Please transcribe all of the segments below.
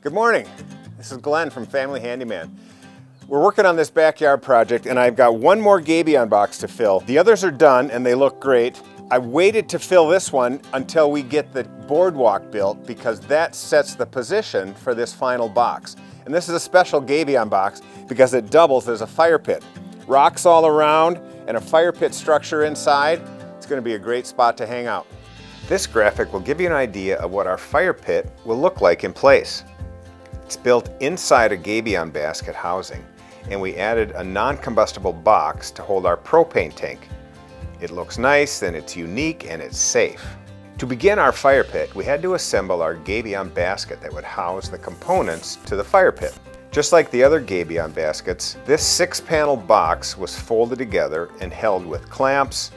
Good morning. This is Glenn from Family Handyman. We're working on this backyard project and I've got one more gabion box to fill. The others are done and they look great. I waited to fill this one until we get the boardwalk built because that sets the position for this final box. And this is a special gabion box because it doubles as a fire pit. Rocks all around and a fire pit structure inside. It's going to be a great spot to hang out. This graphic will give you an idea of what our fire pit will look like in place. It's built inside a gabion basket housing, and we added a non-combustible box to hold our propane tank. It looks nice, and it's unique, and it's safe. To begin our fire pit, we had to assemble our gabion basket that would house the components to the fire pit. Just like the other gabion baskets, this 6-panel box was folded together and held with clamps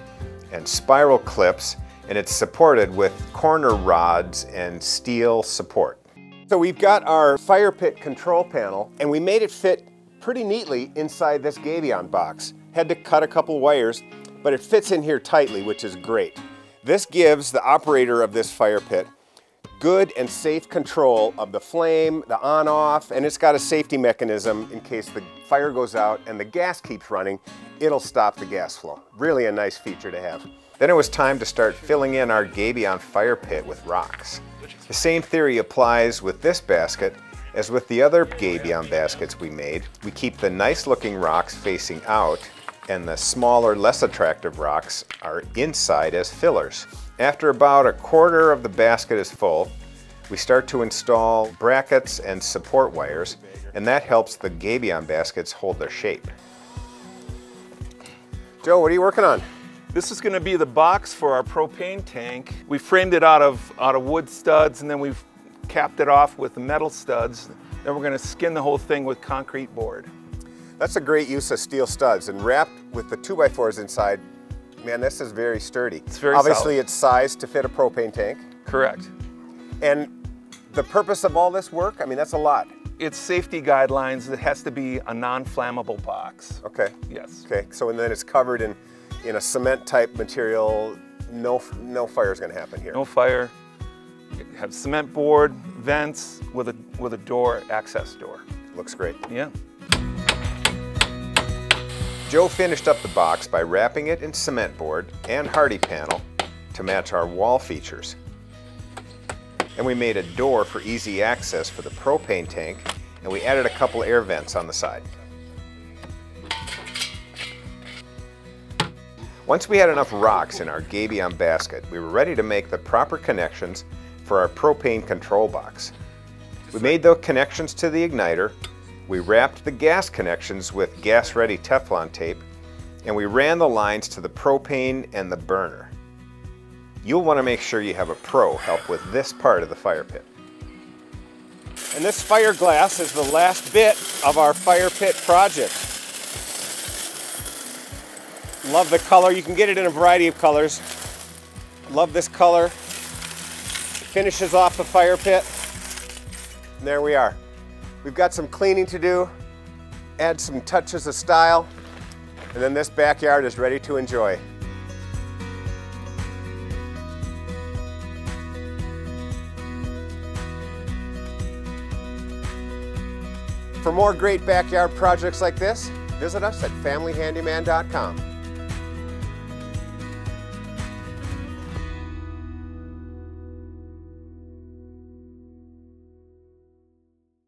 and spiral clips, and it's supported with corner rods and steel support. So we've got our fire pit control panel, and we made it fit pretty neatly inside this gabion box. Had to cut a couple wires, but it fits in here tightly, which is great. This gives the operator of this fire pit good and safe control of the flame, the on-off, and it's got a safety mechanism in case the fire goes out and the gas keeps running, it'll stop the gas flow. Really a nice feature to have. Then it was time to start filling in our gabion fire pit with rocks. The same theory applies with this basket as with the other gabion baskets we made. We keep the nice looking rocks facing out and the smaller, less attractive rocks are inside as fillers. After about a quarter of the basket is full, we start to install brackets and support wires, and that helps the gabion baskets hold their shape. Joe, what are you working on? This is going to be the box for our propane tank. We framed it out of wood studs, and then we've capped it off with metal studs. Then we're going to skin the whole thing with concrete board. That's a great use of steel studs, and wrapped with the 2x4s inside, man, this is very sturdy. It's very Obviously solid. It's sized to fit a propane tank. Correct. And the purpose of all this work, I mean, that's a lot. It's safety guidelines. It has to be a non-flammable box. Okay. Yes. Okay, so and then it's covered in a cement type material. No fire is going to happen here. No fire. You have cement board, vents with a door, access door. Looks great. Yeah. Joe finished up the box by wrapping it in cement board and hardy panel to match our wall features. And we made a door for easy access for the propane tank, and we added a couple air vents on the side. Once we had enough rocks in our gabion basket, we were ready to make the proper connections for our propane control box. We made the connections to the igniter, we wrapped the gas connections with gas-ready Teflon tape, and we ran the lines to the propane and the burner. You'll want to make sure you have a pro help with this part of the fire pit. And this fire glass is the last bit of our fire pit project. Love the color. You can get it in a variety of colors. Love this color. It finishes off the fire pit. And there we are. We've got some cleaning to do, add some touches of style, and then this backyard is ready to enjoy. For more great backyard projects like this, visit us at familyhandyman.com.